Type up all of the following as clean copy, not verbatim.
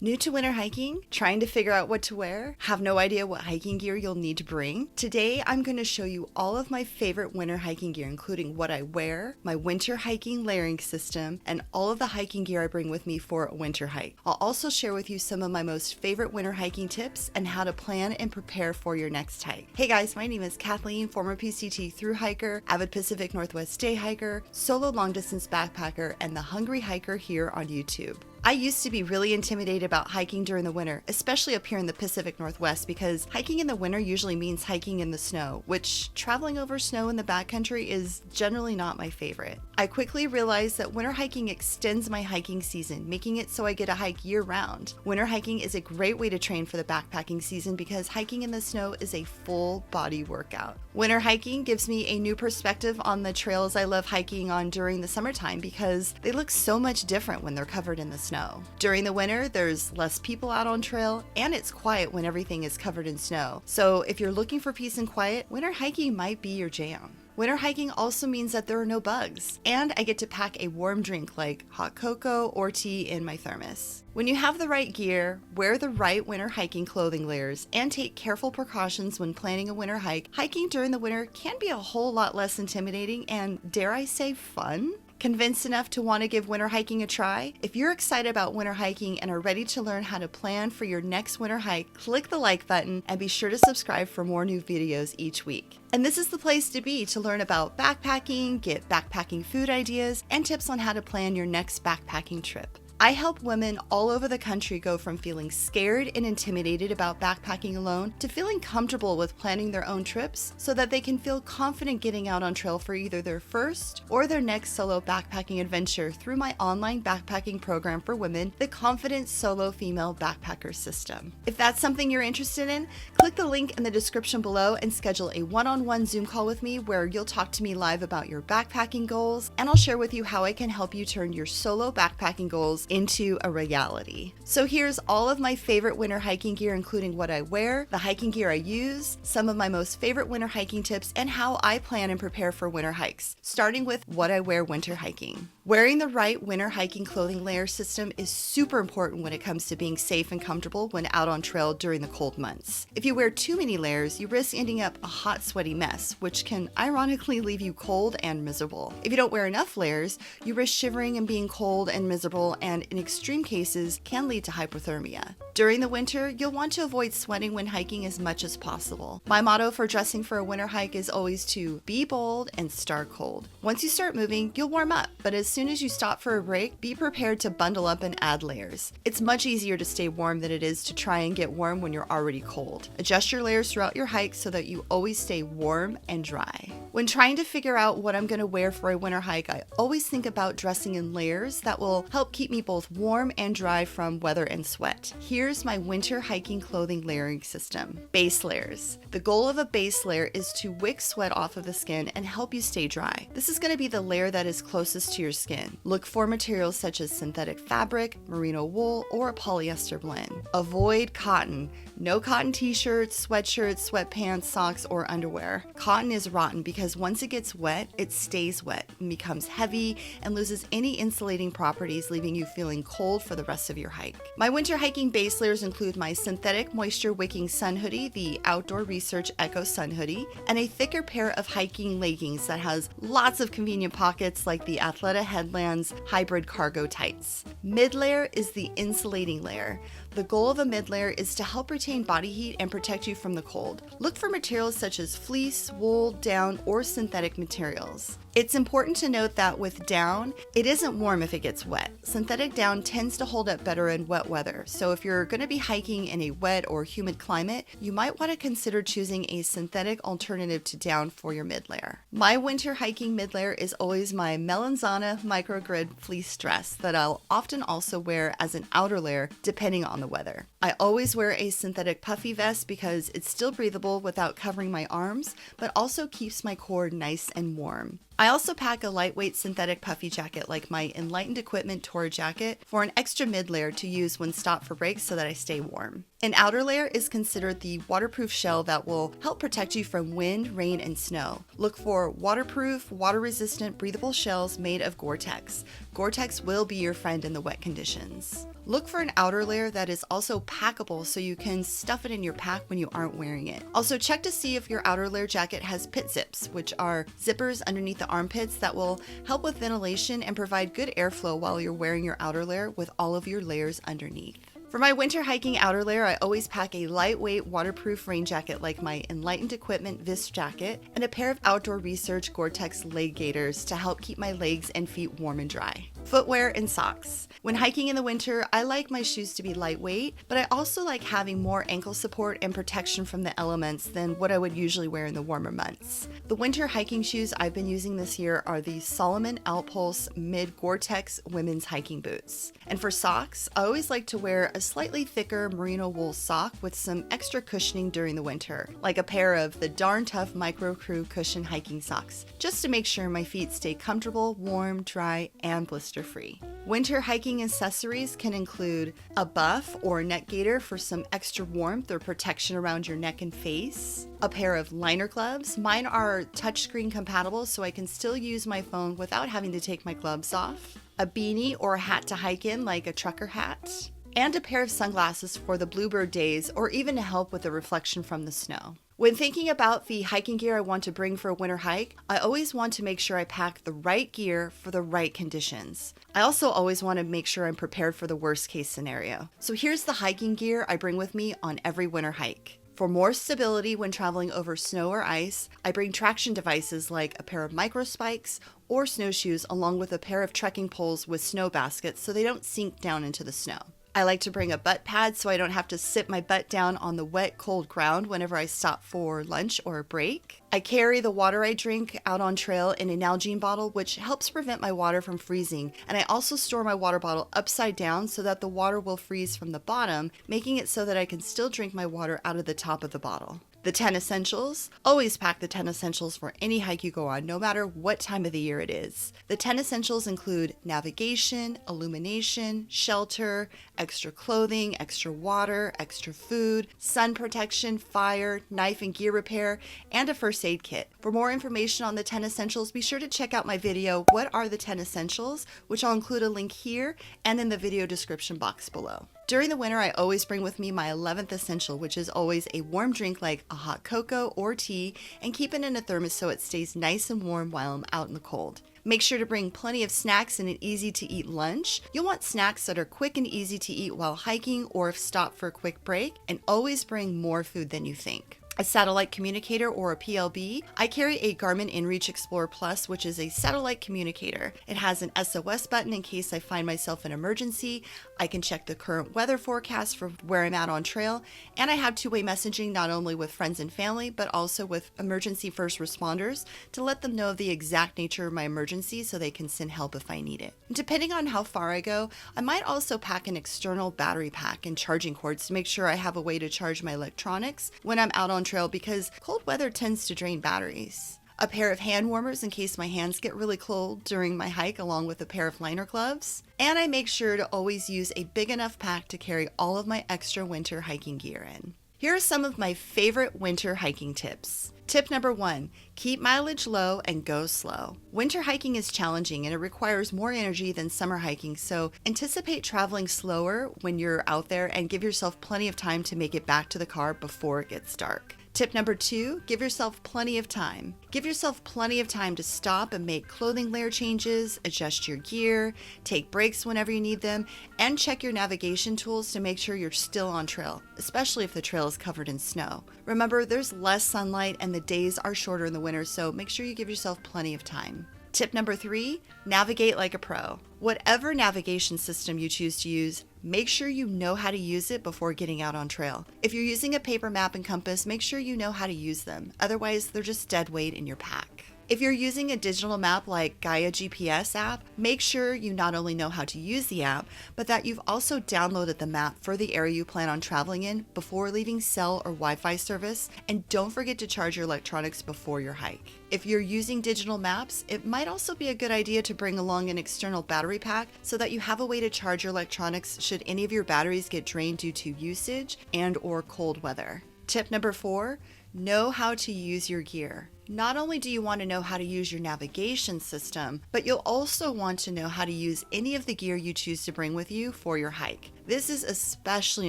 New to winter hiking? Trying to figure out what to wear? Have no idea what hiking gear you'll need to bring? Today, I'm going to show you all of my favorite winter hiking gear, including what I wear, my winter hiking layering system, and all of the hiking gear I bring with me for a winter hike. I'll also share with you some of my most favorite winter hiking tips and how to plan and prepare for your next hike. Hey guys, my name is Kathleen, former PCT thru hiker, avid Pacific Northwest day hiker, solo long distance backpacker, and the hungry hiker here on YouTube. I used to be really intimidated about hiking during the winter, especially up here in the Pacific Northwest, because hiking in the winter usually means hiking in the snow, which traveling over snow in the backcountry is generally not my favorite. I quickly realized that winter hiking extends my hiking season, making it so I get to hike year-round. Winter hiking is a great way to train for the backpacking season because hiking in the snow is a full body workout. Winter hiking gives me a new perspective on the trails I love hiking on during the summertime because they look so much different when they're covered in the snow. During the winter, there's less people out on trail and it's quiet when everything is covered in snow. So if you're looking for peace and quiet, winter hiking might be your jam. Winter hiking also means that there are no bugs, and I get to pack a warm drink like hot cocoa or tea in my thermos. When you have the right gear, wear the right winter hiking clothing layers, and take careful precautions when planning a winter hike, hiking during the winter can be a whole lot less intimidating and, dare I say, fun. Convinced enough to want to give winter hiking a try? If you're excited about winter hiking and are ready to learn how to plan for your next winter hike, click the like button and be sure to subscribe for more new videos each week. And this is the place to be to learn about backpacking, get backpacking food ideas, and tips on how to plan your next backpacking trip. I help women all over the country go from feeling scared and intimidated about backpacking alone to feeling comfortable with planning their own trips so that they can feel confident getting out on trail for either their first or their next solo backpacking adventure through my online backpacking program for women, the Confident Solo Female Backpacker System. If that's something you're interested in, click the link in the description below and schedule a one-on-one Zoom call with me where you'll talk to me live about your backpacking goals, and I'll share with you how I can help you turn your solo backpacking goals into a reality. So here's all of my favorite winter hiking gear, including what I wear, the hiking gear I use, some of my most favorite winter hiking tips, and how I plan and prepare for winter hikes, starting with what I wear winter hiking. Wearing the right winter hiking clothing layer system is super important when it comes to being safe and comfortable when out on trail during the cold months. If you wear too many layers, you risk ending up a hot, sweaty mess, which can ironically leave you cold and miserable. If you don't wear enough layers, you risk shivering and being cold and miserable, and in extreme cases can lead to hypothermia. During the winter, you'll want to avoid sweating when hiking as much as possible. My motto for dressing for a winter hike is always to be bold and start cold. Once you start moving, you'll warm up, but as soon as you stop for a break, be prepared to bundle up and add layers. It's much easier to stay warm than it is to try and get warm when you're already cold. Adjust your layers throughout your hike so that you always stay warm and dry. When trying to figure out what I'm going to wear for a winter hike, I always think about dressing in layers that will help keep me both warm and dry from weather and sweat. Here's my winter hiking clothing layering system. Base layers. The goal of a base layer is to wick sweat off of the skin and help you stay dry. This is going to be the layer that is closest to your skin. Look for materials such as synthetic fabric, merino wool, or a polyester blend. Avoid cotton. No cotton t-shirts, sweatshirts, sweatpants, socks, or underwear. Cotton is rotten because once it gets wet, it stays wet and becomes heavy and loses any insulating properties, leaving you feeling cold for the rest of your hike. My winter hiking base layers include my synthetic moisture wicking sun hoodie, the Outdoor Research Eco Sun Hoodie, and a thicker pair of hiking leggings that has lots of convenient pockets like the Athleta Headlands Hybrid Cargo Tights. Mid layer is the insulating layer. The goal of a mid layer is to help retain body heat and protect you from the cold. Look for materials such as fleece, wool, down, or synthetic materials. It's important to note that with down, it isn't warm if it gets wet. Synthetic down tends to hold up better in wet weather, so if you're going to be hiking in a wet or humid climate, you might want to consider choosing a synthetic alternative to down for your mid layer. My winter hiking mid layer is always my Melanzana microgrid fleece dress that I'll often also wear as an outer layer depending on the weather. I always wear a synthetic puffy vest because it's still breathable without covering my arms, but also keeps my core nice and warm. I also pack a lightweight synthetic puffy jacket like my Enlightened Equipment Tour jacket for an extra mid layer to use when stopped for breaks so that I stay warm. An outer layer is considered the waterproof shell that will help protect you from wind, rain, and snow. Look for waterproof, water-resistant, breathable shells made of Gore-Tex. Gore-Tex will be your friend in the wet conditions. Look for an outer layer that is also packable so you can stuff it in your pack when you aren't wearing it. Also, check to see if your outer layer jacket has pit zips, which are zippers underneath the armpits that will help with ventilation and provide good airflow while you're wearing your outer layer with all of your layers underneath. For my winter hiking outer layer, I always pack a lightweight waterproof rain jacket like my Enlightened Equipment Vest jacket and a pair of Outdoor Research Gore-Tex leg gaiters to help keep my legs and feet warm and dry. Footwear and socks. When hiking in the winter, I like my shoes to be lightweight, but I also like having more ankle support and protection from the elements than what I would usually wear in the warmer months. The winter hiking shoes I've been using this year are the Salomon Outpulse Mid Gore-Tex women's hiking boots. And for socks, I always like to wear a slightly thicker merino wool sock with some extra cushioning during the winter, like a pair of the Darn Tough Micro Crew cushion hiking socks, just to make sure my feet stay comfortable, warm, dry, and blister-free. Winter hiking accessories can include a buff or neck gaiter for some extra warmth or protection around your neck and face, a pair of liner gloves. Mine are touchscreen compatible so I can still use my phone without having to take my gloves off, a beanie or a hat to hike in like a trucker hat, and a pair of sunglasses for the bluebird days or even to help with the reflection from the snow. When thinking about the hiking gear I want to bring for a winter hike, I always want to make sure I pack the right gear for the right conditions. I also always want to make sure I'm prepared for the worst case scenario. So here's the hiking gear I bring with me on every winter hike. For more stability when traveling over snow or ice, I bring traction devices like a pair of micro spikes or snowshoes along with a pair of trekking poles with snow baskets so they don't sink down into the snow. I like to bring a butt pad so I don't have to sit my butt down on the wet, cold ground whenever I stop for lunch or a break. I carry the water I drink out on trail in an Nalgene bottle, which helps prevent my water from freezing. And I also store my water bottle upside down so that the water will freeze from the bottom, making it so that I can still drink my water out of the top of the bottle. The 10 essentials. Always pack the 10 essentials for any hike you go on, no matter what time of the year it is. The 10 essentials include navigation, illumination, shelter, extra clothing, extra water, extra food, sun protection, fire, knife and gear repair, and a first aid kit. For more information on the 10 essentials, be sure to check out my video, What Are the 10 Essentials?, which I'll include a link here and in the video description box below. During the winter, I always bring with me my 11th essential, which is always a warm drink like a hot cocoa or tea, and keep it in a thermos so it stays nice and warm while I'm out in the cold. Make sure to bring plenty of snacks and an easy-to-eat lunch. You'll want snacks that are quick and easy to eat while hiking or if stopped for a quick break, and always bring more food than you think. A satellite communicator or a PLB. I carry a Garmin InReach Explorer Plus, which is a satellite communicator. It has an SOS button in case I find myself in an emergency. I can check the current weather forecast for where I'm at on trail, and I have two-way messaging not only with friends and family, but also with emergency first responders to let them know the exact nature of my emergency so they can send help if I need it. And depending on how far I go, I might also pack an external battery pack and charging cords to make sure I have a way to charge my electronics when I'm out on trail because cold weather tends to drain batteries. A pair of hand warmers in case my hands get really cold during my hike, along with a pair of liner gloves. And I make sure to always use a big enough pack to carry all of my extra winter hiking gear in. Here are some of my favorite winter hiking tips. Tip number 1, keep mileage low and go slow. Winter hiking is challenging and it requires more energy than summer hiking, so anticipate traveling slower when you're out there and give yourself plenty of time to make it back to the car before it gets dark. Tip number 2, give yourself plenty of time. Give yourself plenty of time to stop and make clothing layer changes, adjust your gear, take breaks whenever you need them, and check your navigation tools to make sure you're still on trail, especially if the trail is covered in snow. Remember, there's less sunlight and the days are shorter in the winter, so make sure you give yourself plenty of time. Tip number 3, navigate like a pro. Whatever navigation system you choose to use, make sure you know how to use it before getting out on trail. If you're using a paper map and compass, make sure you know how to use them. Otherwise, they're just dead weight in your pack. If you're using a digital map like Gaia GPS app, make sure you not only know how to use the app, but that you've also downloaded the map for the area you plan on traveling in before leaving cell or Wi-Fi service, and don't forget to charge your electronics before your hike. If you're using digital maps, it might also be a good idea to bring along an external battery pack so that you have a way to charge your electronics should any of your batteries get drained due to usage and/or cold weather. Tip number 4, know how to use your gear. Not only do you want to know how to use your navigation system, but you'll also want to know how to use any of the gear you choose to bring with you for your hike. This is especially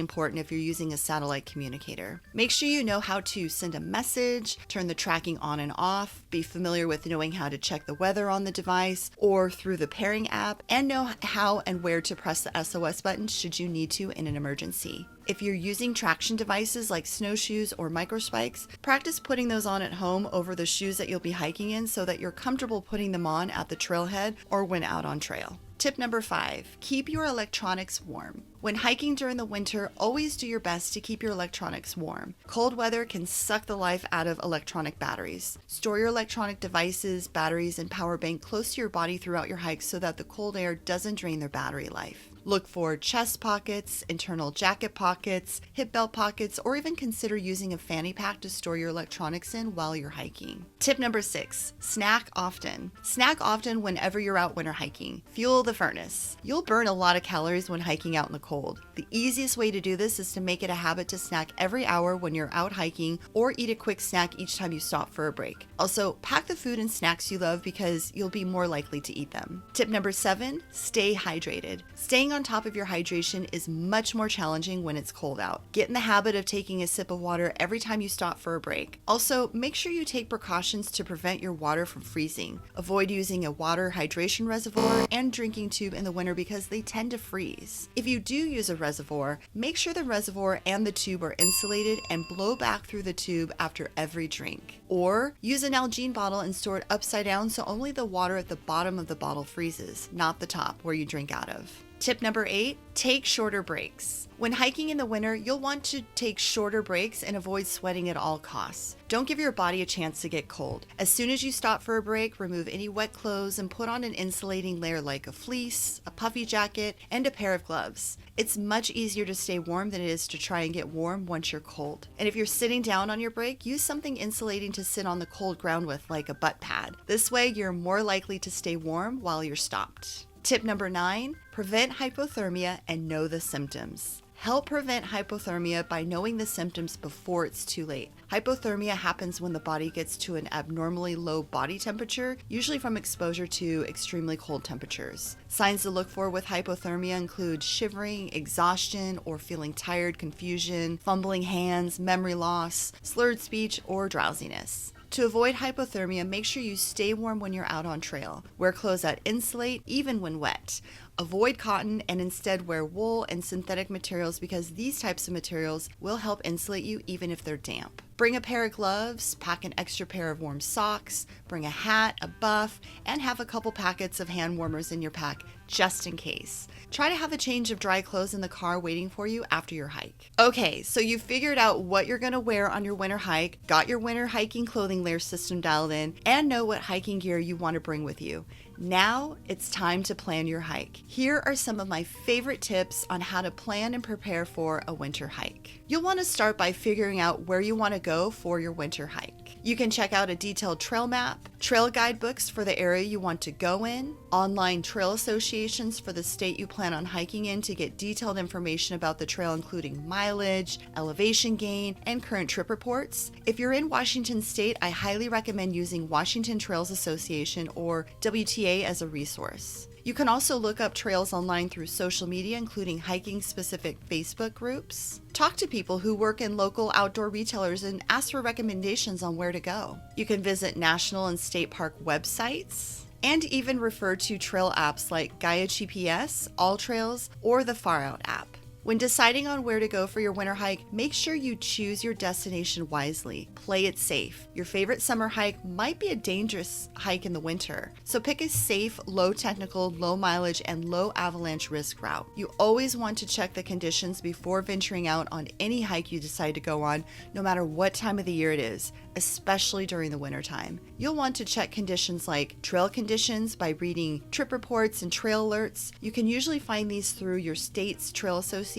important if you're using a satellite communicator. Make sure you know how to send a message, turn the tracking on and off, be familiar with knowing how to check the weather on the device or through the pairing app, and know how and where to press the SOS button should you need to in an emergency. If you're using traction devices like snowshoes or microspikes, practice putting those on at home over the shoes that you'll be hiking in so that you're comfortable putting them on at the trailhead or when out on trail. Tip number 5, keep your electronics warm. When hiking during the winter, always do your best to keep your electronics warm. Cold weather can suck the life out of electronic batteries. Store your electronic devices, batteries, and power bank close to your body throughout your hike so that the cold air doesn't drain their battery life. Look for chest pockets, internal jacket pockets, hip belt pockets, or even consider using a fanny pack to store your electronics in while you're hiking. Tip number 6, snack often. Snack often whenever you're out winter hiking. Fuel the furnace. You'll burn a lot of calories when hiking out in the cold. The easiest way to do this is to make it a habit to snack every hour when you're out hiking or eat a quick snack each time you stop for a break. Also, pack the food and snacks you love because you'll be more likely to eat them. Tip number 7, stay hydrated. Staying on top of your hydration is much more challenging when it's cold out. Get in the habit of taking a sip of water every time you stop for a break. Also, make sure you take precautions to prevent your water from freezing. Avoid using a water hydration reservoir and drinking tube in the winter because they tend to freeze. If you do use a reservoir, make sure the reservoir and the tube are insulated and blow back through the tube after every drink. Or use an Nalgene bottle and store it upside down so only the water at the bottom of the bottle freezes, not the top where you drink out of. Tip number 8, take shorter breaks. When hiking in the winter, you'll want to take shorter breaks and avoid sweating at all costs. Don't give your body a chance to get cold. As soon as you stop for a break, remove any wet clothes and put on an insulating layer like a fleece, a puffy jacket, and a pair of gloves. It's much easier to stay warm than it is to try and get warm once you're cold. And if you're sitting down on your break, use something insulating to sit on the cold ground with, like a butt pad. This way, you're more likely to stay warm while you're stopped. Tip number 9, prevent hypothermia and know the symptoms. Help prevent hypothermia by knowing the symptoms before it's too late. Hypothermia happens when the body gets to an abnormally low body temperature, usually from exposure to extremely cold temperatures. Signs to look for with hypothermia include shivering, exhaustion, or feeling tired, confusion, fumbling hands, memory loss, slurred speech, or drowsiness. To avoid hypothermia, make sure you stay warm when you're out on trail. Wear clothes that insulate even when wet. Avoid cotton and instead wear wool and synthetic materials because these types of materials will help insulate you even if they're damp. Bring a pair of gloves, pack an extra pair of warm socks, bring a hat, a buff, and have a couple packets of hand warmers in your pack just in case. Try to have a change of dry clothes in the car waiting for you after your hike. Okay, so you figured out what you're going to wear on your winter hike, got your winter hiking clothing layer system dialed in, and know what hiking gear you want to bring with you. Now it's time to plan your hike. Here are some of my favorite tips on how to plan and prepare for a winter hike. You'll want to start by figuring out where you want to go for your winter hike. You can check out a detailed trail map, trail guidebooks for the area you want to go in, online trail associations for the state you plan on hiking in to get detailed information about the trail including mileage, elevation gain, and current trip reports. If you're in Washington State, I highly recommend using Washington Trails Association or WTA as a resource. You can also look up trails online through social media, including hiking-specific Facebook groups. Talk to people who work in local outdoor retailers and ask for recommendations on where to go. You can visit national and state park websites and even refer to trail apps like Gaia GPS, All Trails, or the Far Out app. When deciding on where to go for your winter hike, make sure you choose your destination wisely. Play it safe. Your favorite summer hike might be a dangerous hike in the winter, so pick a safe, low technical, low mileage, and low avalanche risk route. You always want to check the conditions before venturing out on any hike you decide to go on, no matter what time of the year it is, especially during the winter time. You'll want to check conditions like trail conditions by reading trip reports and trail alerts. You can usually find these through your state's trail association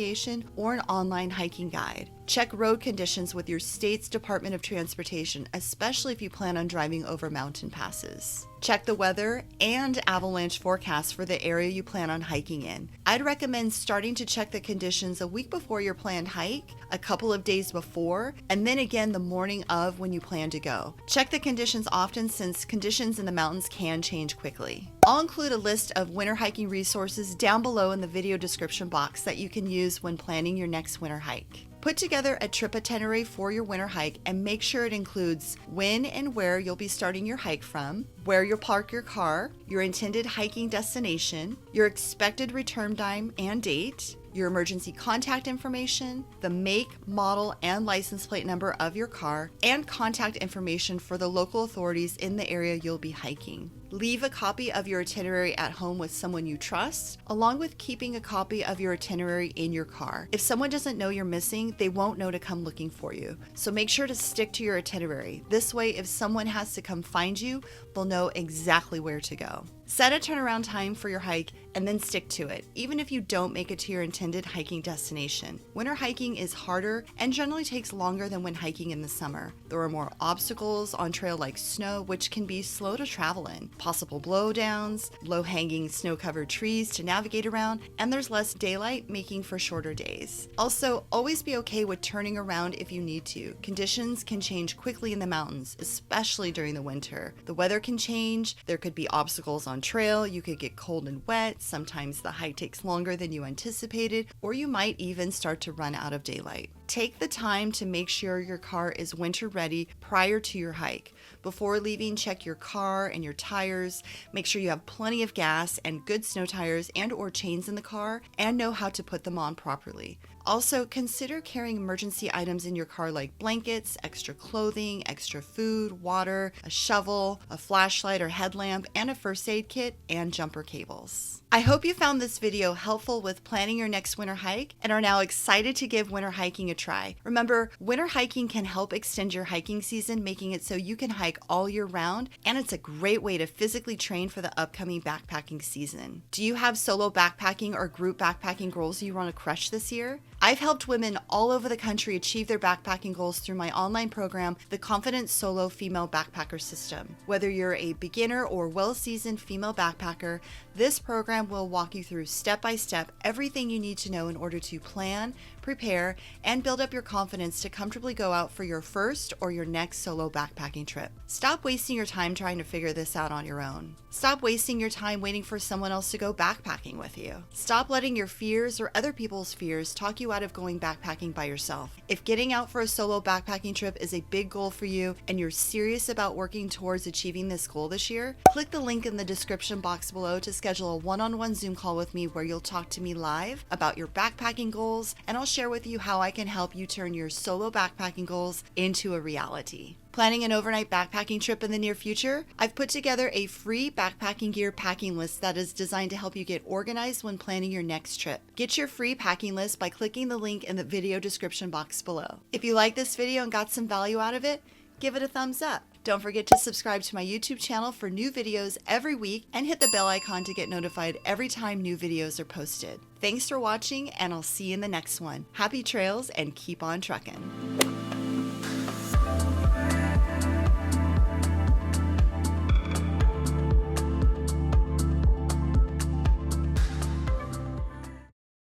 or an online hiking guide. Check road conditions with your state's Department of Transportation, especially if you plan on driving over mountain passes. Check the weather and avalanche forecast for the area you plan on hiking in. I'd recommend starting to check the conditions a week before your planned hike, a couple of days before, and then again the morning of when you plan to go. Check the conditions often since conditions in the mountains can change quickly. I'll include a list of winter hiking resources down below in the video description box that you can use when planning your next winter hike. Put together a trip itinerary for your winter hike and make sure it includes when and where you'll be starting your hike from, where you'll park your car, your intended hiking destination, your expected return time and date, your emergency contact information, the make, model, and license plate number of your car, and contact information for the local authorities in the area you'll be hiking. Leave a copy of your itinerary at home with someone you trust, along with keeping a copy of your itinerary in your car. If someone doesn't know you're missing, they won't know to come looking for you. So make sure to stick to your itinerary. This way, if someone has to come find you, they'll know exactly where to go. Set a turnaround time for your hike and then stick to it, even if you don't make it to your intended hiking destination. Winter hiking is harder and generally takes longer than when hiking in the summer. There are more obstacles on trail like snow, which can be slow to travel in, possible blowdowns, low-hanging snow-covered trees to navigate around, and there's less daylight, making for shorter days. Also, always be okay with turning around if you need to. Conditions can change quickly in the mountains, especially during the winter. The weather can change, there could be obstacles on trail, you could get cold and wet, sometimes the hike takes longer than you anticipated, or you might even start to run out of daylight. Take the time to make sure your car is winter ready prior to your hike. Before leaving, check your car and your tires. Make sure you have plenty of gas and good snow tires and/or chains in the car, and know how to put them on properly. Also, consider carrying emergency items in your car like blankets, extra clothing, extra food, water, a shovel, a flashlight or headlamp, and a first aid kit and jumper cables. I hope you found this video helpful with planning your next winter hike and are now excited to give winter hiking a try. Remember, winter hiking can help extend your hiking season, making it so you can hike all year round, and it's a great way to physically train for the upcoming backpacking season. Do you have solo backpacking or group backpacking goals you want to crush this year? I've helped women all over the country achieve their backpacking goals through my online program, the Confident Solo Female Backpacker System. Whether you're a beginner or well-seasoned female backpacker, this program will walk you through step-by-step everything you need to know in order to plan, prepare, and build up your confidence to comfortably go out for your first or your next solo backpacking trip. Stop wasting your time trying to figure this out on your own. Stop wasting your time waiting for someone else to go backpacking with you. Stop letting your fears or other people's fears talk you out of going backpacking by yourself. If getting out for a solo backpacking trip is a big goal for you and you're serious about working towards achieving this goal this year, click the link in the description box below to schedule a one-on-one Zoom call with me where you'll talk to me live about your backpacking goals, and I'll share with you how I can help you turn your solo backpacking goals into a reality. Planning an overnight backpacking trip in the near future? I've put together a free backpacking gear packing list that is designed to help you get organized when planning your next trip. Get your free packing list by clicking the link in the video description box below. If you like this video and got some value out of it, give it a thumbs up. Don't forget to subscribe to my YouTube channel for new videos every week and hit the bell icon to get notified every time new videos are posted. Thanks for watching, and I'll see you in the next one. Happy trails and keep on trucking.